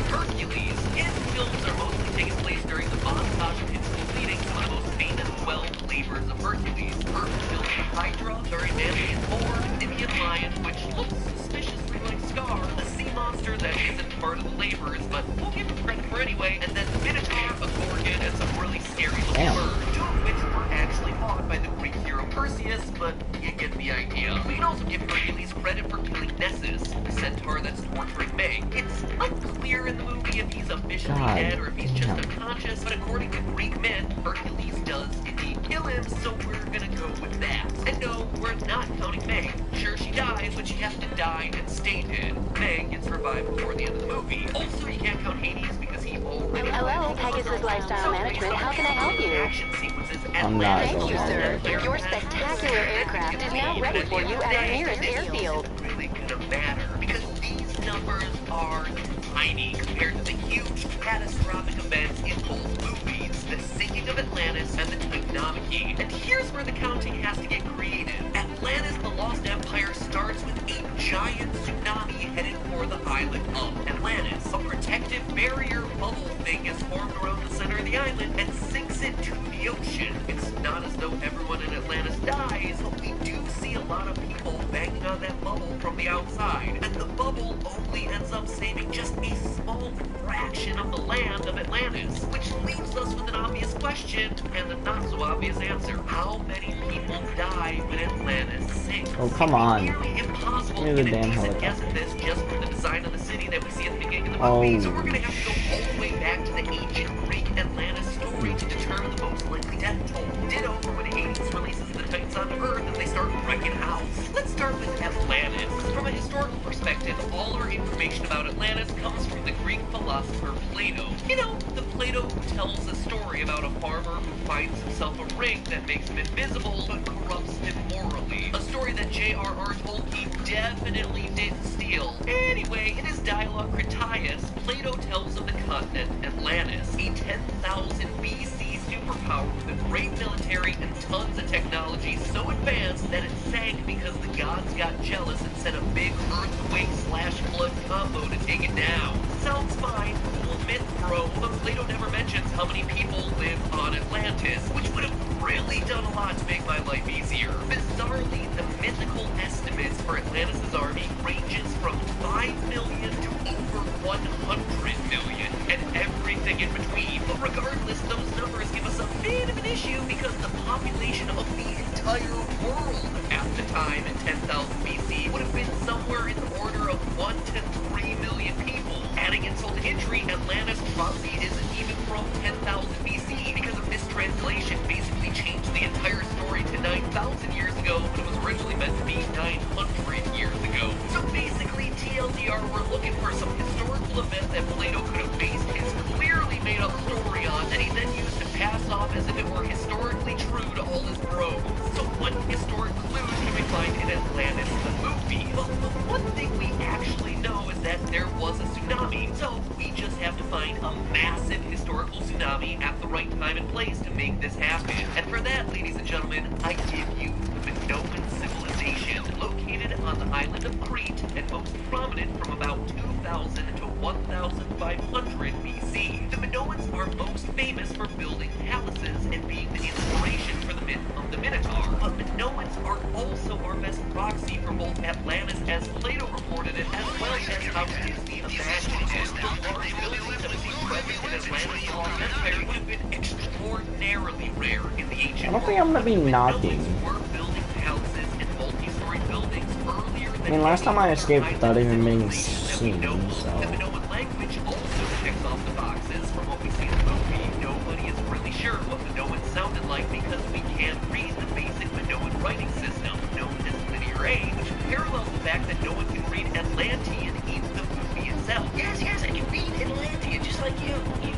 Hercules. His films are mostly taking place during the montage of him completing some of the most famous 12 labors of Hercules. Hercules, Hydra, Very Manly and Thor, Nemean Lion, which looks suspiciously like Scar, a sea monster that isn't part of the labors, but we'll give him credit for anyway, and then the Minotaur, a Gorgon, and some really scary looking birds, 2 of which were actually fought by the Greek hero Perseus, but you get the idea. We can also give Hercules credit for killing Nessus, the centaur that's torturing Meg. It's unclear in the movie if he's officially dead or if he's just unconscious, but according to Greek myth, Hercules does indeed kill him, so we're gonna go with that. And no, we're not counting Meg. Sure, she dies, but she has to die and stay dead. Meg gets revived before the end of the movie. Also, you can't count Hades because he already... Hello, Pegasus Lifestyle Management. How can I help you? Action sequences I'm not Thank going you, on sir. there. Your spectacular aircraft is now ready for you at our nearest airfield. Really gonna matter because these numbers are tiny compared to the huge catastrophic events in both movies, the sinking of Atlantis and the Titanomachy. And here's where the counting has to get creative. Atlantis the Lost Empire starts with a giant tsunami headed for the island of Atlantis. A protective barrier bubble thing is formed around the center of the island and sinks it to the ocean. It's not as though everyone in Atlantis dies, but we do see a lot of people banging on that bubble from the outside. And the bubble only ends up saving just a small fraction of the land of Atlantis, which leaves us with an obvious question and a not so obvious answer. How many people die when Atlantis sinks? Oh, come on. It's nearly impossible Give to me get the a damn decent guess helicopter. at this just from the design of the city that we see at the beginning of the movie. So we're gonna have to go all the way back to the ancient Greek Atlantis story to determine the most likely death toll. Ditto for when Hades releases the Titans onto Earth and they start wrecking house. Let's start with Atlantis. From a historical perspective, all our information about Atlantis comes from the Greek philosopher Plato. You know, the Plato who tells a story about a farmer who finds himself a ring that makes him invisible but corrupts him morally. A story that J.R.R. Tolkien definitely didn't steal. Anyway, in his dialogue Critias, Plato tells of the continent Atlantis, a 10,000 BC superpower with a great military and tons of technology so advanced that it sank because the gods got jealous and sent a big earthquake/flood combo to take it down. Sounds fine, cool myth, bro, but Plato never mentions how many people live on Atlantis, which would have really done a lot to make my life easier. Bizarrely, the mythical estimates for Atlantis' army ranges from 5 million to over 100 million, and everything in between. But regardless, those numbers give us a bit of an issue because the population of the entire world at the time in 10,000 BC would have been somewhere in the order of 1 to 3 million people. Adding insult to injury, Atlantis probably isn't even from 10,000 BC because a mistranslation basically changed the entire story to 9,000 years ago when it was originally meant to be 900 years ago. So basically, TLDR, we're looking for some historical event that Plato could have based his clearly made-up story on that he then used to pass off as if it were historically true to all his bros. So what historic clues can we find in Atlantis, the movie? Well, the one thing we actually know is that there was a tsunami, so we just have to find a massive historical tsunami at the right time and place to make this happen. And for that, ladies and gentlemen, I give you the Minoan civilization, located on the island of Crete and most prominent from about 2000 to 1500 BC. The Minoans are most famous for building palaces and being the inspiration for the myth of the Minotaur. But Minoans are also our best proxy for both Atlantis as Plato reported it, as well as how Disney imagined it. The large buildings that we see present in Atlantis the Lost Empire would have been extraordinarily rare in the ancient I don't think I'm gonna be knocking. Minoans were building palaces and multi-story buildings earlier than I mean, last time I escaped any without even being civilization that we seen, know. so... The Minoan language also checks off the boxes from what we see in the movie. Nobody is really sure what Minoan sounded like because we can't read the basic Minoan writing system, known as Linear A, which parallels the fact that no one can read Atlantean in the movie itself. Yes, I can read Atlantean just like you. You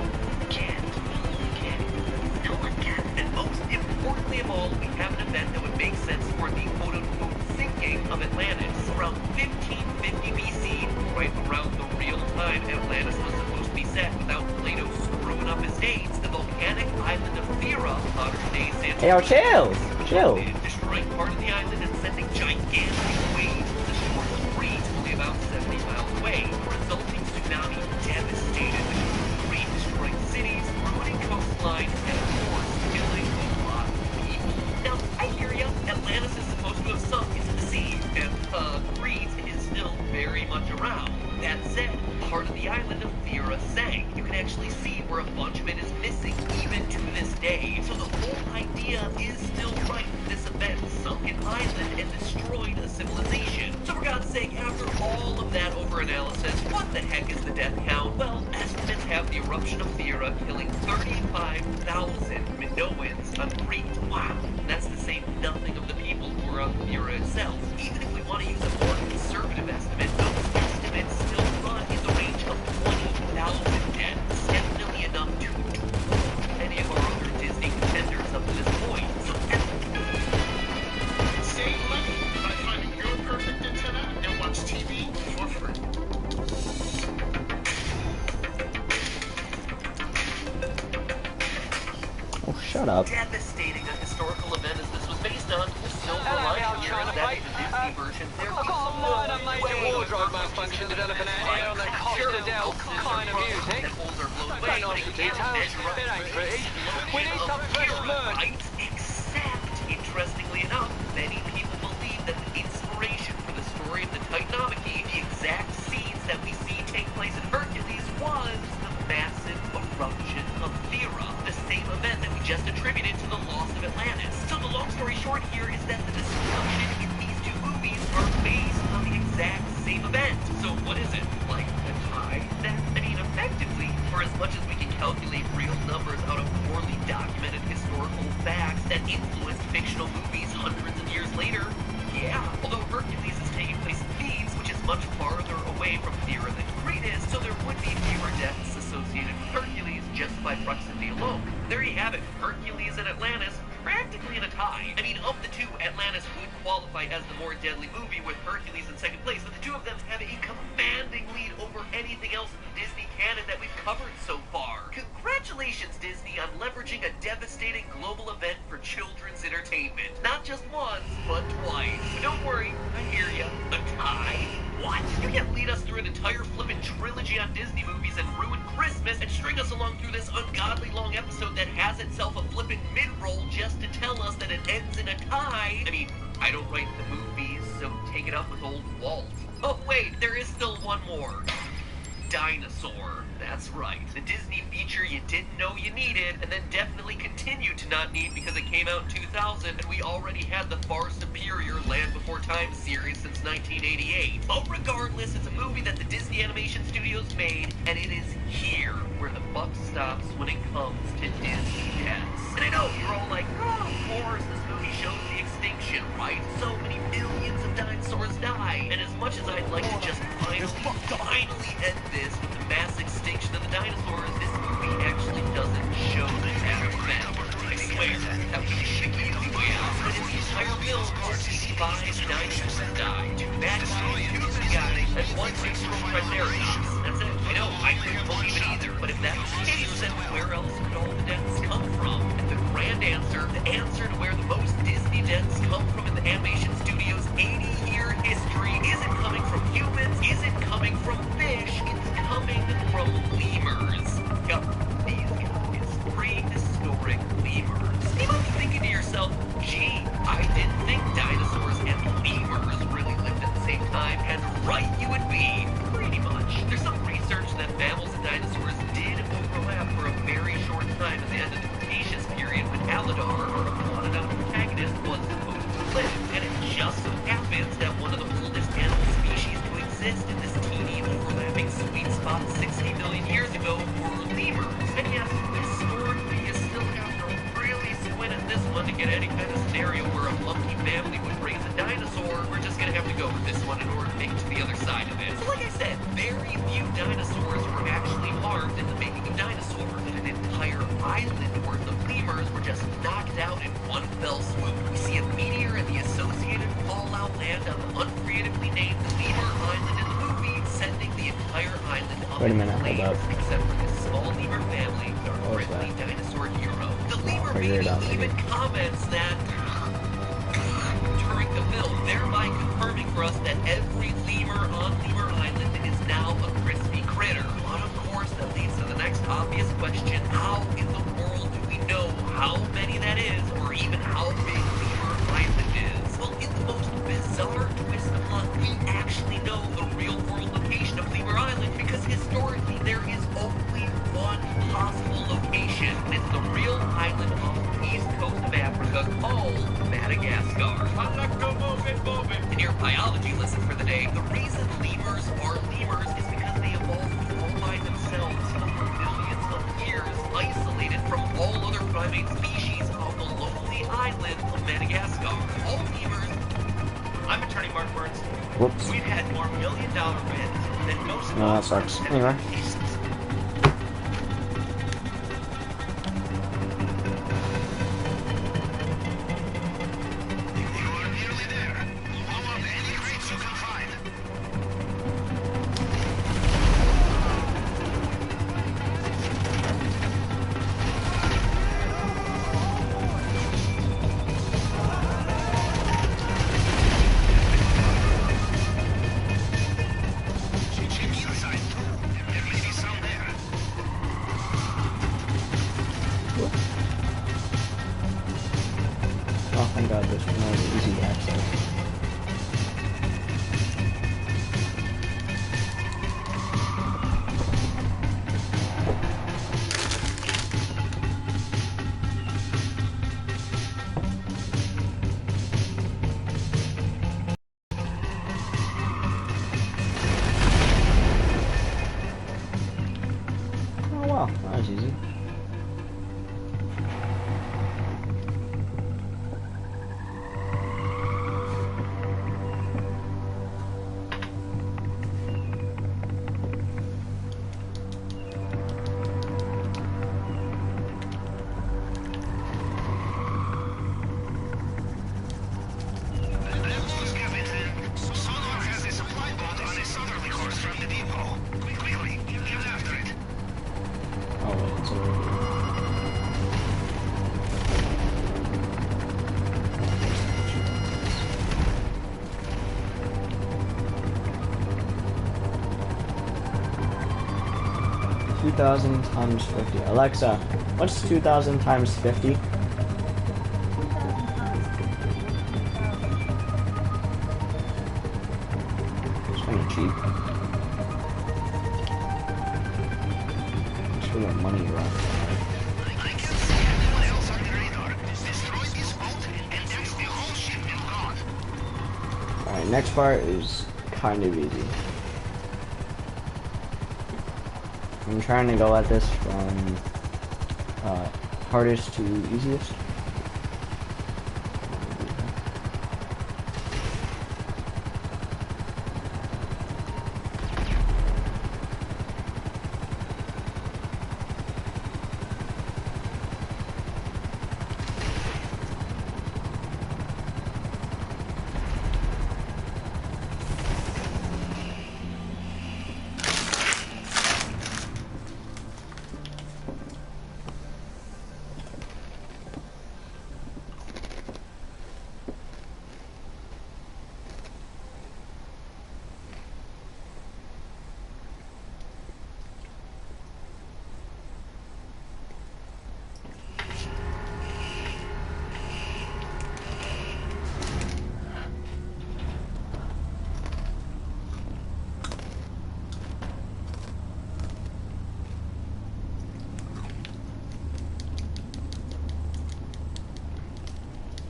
can't. You can't. No one can. And most importantly of all, we have an event that would make sense for the quote-unquote sinking of Atlantis. Around 1550 BC, right around the real time Atlantis was supposed to be set without Plato screwing up his dates, the volcanic island of Thera, modern-day San Hey, yo, chill! Chill! destroying part of the island and sending gigantic waves to shore Crete, only about 70 miles away. The resulting tsunami devastated the Crete, destroying cities, ruining coastlines, and of course, killing a lot of people. Now, I hear ya, Atlantis is supposed to have sunk into the sea, and Crete is still very much around. That said, part of the island of Thera sank. You can actually see where a bunch of it is missing, even to this day. So the whole idea is still right. This event sunk an island and destroyed a civilization. So for God's sake, after all of that over-analysis, what the heck is the death count? Well, estimates have the eruption of Thera killing 35,000 Minoans on Crete. Wow, that's to say nothing of the people who were on Thera itself. Even if we want to use a more conservative estimate, those estimates still run in the range of 20,000 deaths, definitely enough to dwarf any of our other Disney contenders up to this point. So, Save money by finding your perfect antenna and watch TV for free. Oh, shut up. devastating a historical event as this was based on, the silver lining here is that in the Disney version, there is no way wardrobe malfunction developing out here on the Costa del kind of music. Don't know the details, it ain't pretty. We need some fresh merch. Except, interestingly enough, many people believe that the inspiration for the that the destruction in these two movies are based on the exact same event. So what is it? Like a tie? Then, I mean, effectively, for as much as we can calculate real numbers out of poorly documented historical facts that influenced fictional movies hundreds of years later, yeah. Although Hercules is taking place in Thebes, which is much farther away from Thera than Crete is, so there would be fewer deaths associated with Hercules just by proximity alone. There you have it, Hercules and Atlantis, practically in a tie. I mean, of the two, Atlantis would qualify as the more deadly movie with Hercules in second place, but the two of them have a commanding lead over anything else in the Disney canon that we've covered so far. Congratulations, Disney, on leveraging a devastating global event for children's entertainment. Not just once, but twice. But don't worry, I hear ya. A tie? What? You can't lead us through an entire flippin' trilogy on Disney movies and ruin Christmas and string us along through this ungodly long episode that has itself a flippin' mid-roll just to tell us that it ends in a tie. I mean, I don't write the movies, so take it up with old Walt. Oh wait, there is still one more. Dinosaur. That's right. The Disney feature you didn't know you needed, and then definitely continue to not need because it came out in 2000, and we already had the far superior Land Before Time series since 1988. But regardless, it's a movie that the Disney Animation Studios made, and it is here where the buck stops when it comes to Disney deaths. And I know you're all like, oh, of course, this movie shows the extinction, right? So many millions of dinosaurs die, and as much as I'd like to just finally end this with the mass extinction of the dinosaurs, this movie actually doesn't show that event. I swear, that would be the easy way out. But in the entire film, only 5 dinosaurs die. 2 bad guys, 2 good guys, and 1 big-strong triceratops. That's it. I know, I couldn't believe it either. But if that's the case, then where else could all the deaths come from? And the grand answer, the answer to where the most Disney deaths come from in the animation studio's 80-year history isn't coming from humans, isn't coming from fish, it's coming from lemurs. Yup, these guys, prehistoric lemurs. You might be thinking to yourself, gee, I didn't think dinosaurs and lemurs really lived at the same time, and right you would be, pretty much. There's some research that mammals and dinosaurs did overlap for a very short time at the end of the Cretaceous period when Aladar, or a Pteranodon protagonist, was supposed to live, and it just so happens that one of the oldest animal species to exist in this teeny overlapping sweet spot 60 million years ago were lemurs. And yes, historically, you still have to really squint at this one to get any kind of scenario where a monkey family would raise a dinosaur. We're just gonna have to go with this one in order to make it to the other side of it. So like I said, very few dinosaurs were actually harmed in the making of Dinosaur, and an entire island worth of lemurs were just knocked out in one fell swoop. We see a meteor and the associated fallout land on the uncreatively named Lemur Island in the movie, sending the entire island up Wait a minute, in hold flames, up. except for this small lemur family, the friendly dinosaur hero. The lemur baby even comments that during the film, thereby confirming for us that every lemur on Lemur Island is now a crispy critter. But of course, that leads to the next obvious question: how in the world do we know how many that is, or even how big Lemur Island is? Well, in the most bizarre twist of luck, we actually know the real-world location of Lemur Island because historically there is only one possible location, and it's the real island off the east coast of Africa called Madagascar. In your biology lesson for the day, the reason lemurs are lemurs is because they evolved all by themselves over millions of years, isolated from all other primate species on the lonely island of Madagascar. All lemurs... I'm attorney Mark Burns. Whoops. We've had more million-dollar wins than most... No, that sucks. Anyway. Oh, thank God, this was easy access. 2,000 times 50? Alexa, what's 2,000 times 50? It's kind of cheap. Just for the money run. I can't see anyone else on the radar. Destroy this boat, and that's the whole shipment gone. Alright, next part is kind of easy. I'm trying to go at this from hardest to easiest.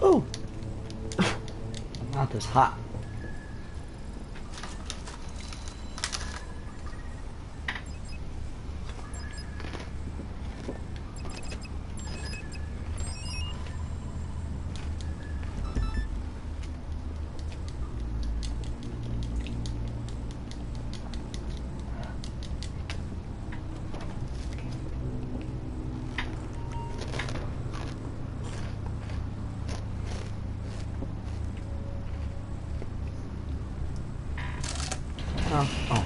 Oh! Not this hot. Oh.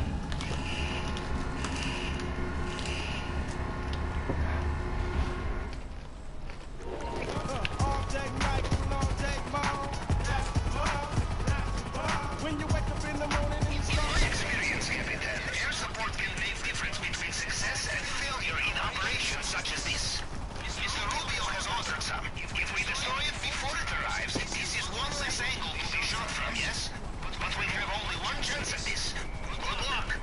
When you wake up in the morning and you In my experience, Captain, air support can make difference between success and failure in operations such as this. Mr. Rubio has ordered some. If we destroy it before it arrives, this is one less angle to be shot from, yes? But we have only one chance at this. Good luck.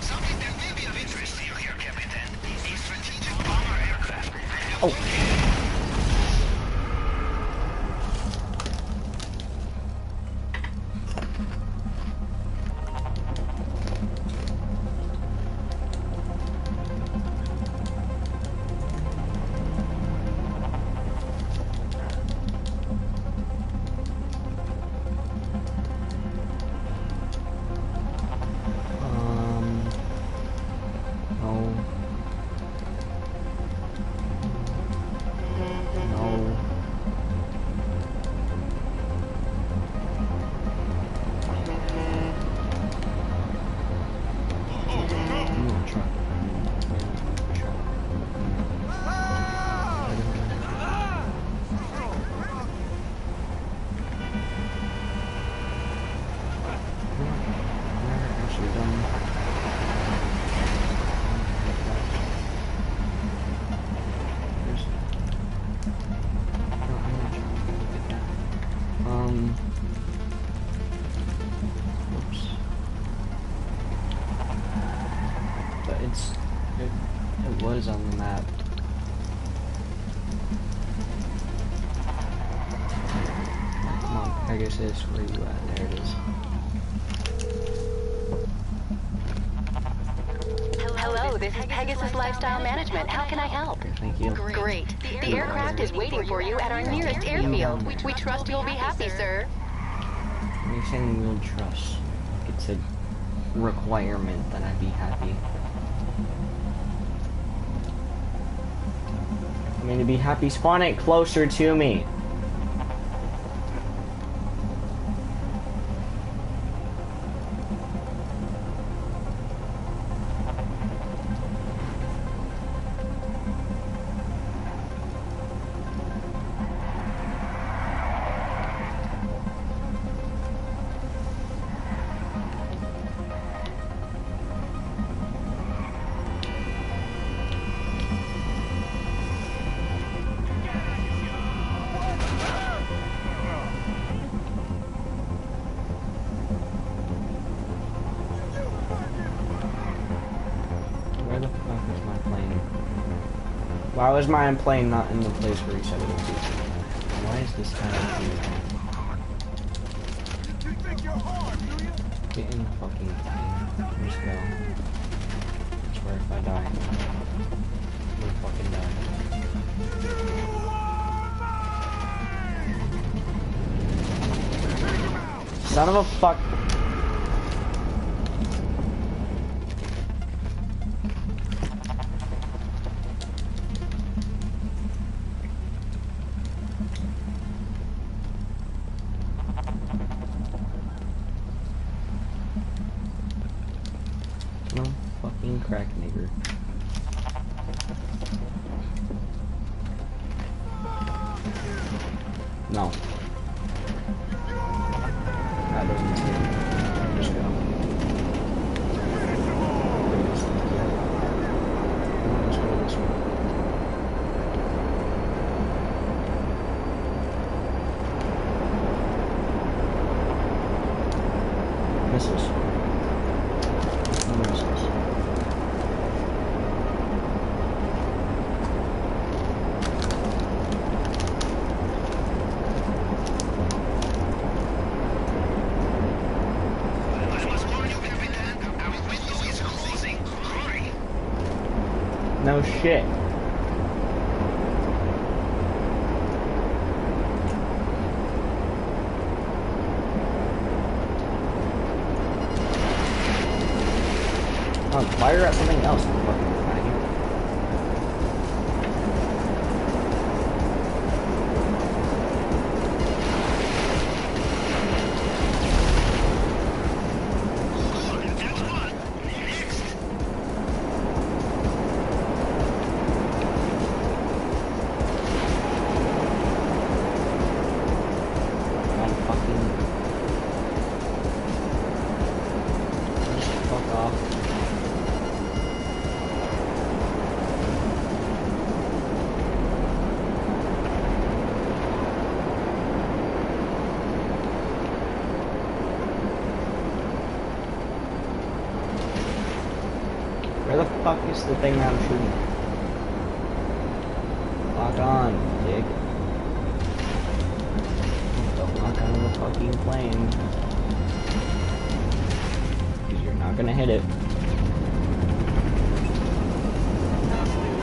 Something that may be of interest to you here, Captain. A strategic bomber aircraft. It was on the map. Come on, Pegasus, where you at? There it is. Hello, this is Pegasus Lifestyle Management. How can I help? Okay, thank you. Great. The aircraft is waiting for you at our nearest airfield. We trust you'll be happy, sir. You're saying we'll trust. It's a requirement that I be happy. I mean, to be happy, spawn it closer to me. the fuck is my plane? Why was my plane not in the place where he said it would be? Why is this guy here? Get in the fucking plane. Let's go. I swear if I die, we'll fucking die. Son of a fuck. No fucking crack nigger. No. That doesn't scare me. Just go. Let's go this way. Missiles. No missiles. No shit. Oh, fire at something else. Fucking faggot. Fuck off. Where the fuck is the thing that I'm shooting? Lock on, dick. Don't lock on the fucking plane. You're not gonna hit it.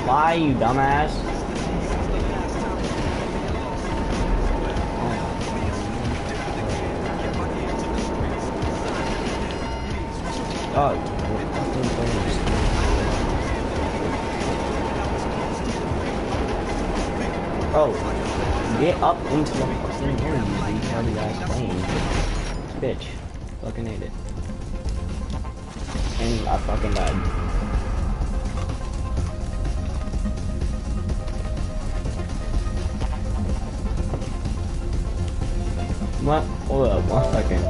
Fly, you dumbass. Oh, you're fucking planes. Oh, get up into the fucking air, you retarded ass plane. Bitch. Fucking ate it. And I fucking died. What? Hold up, 1 second.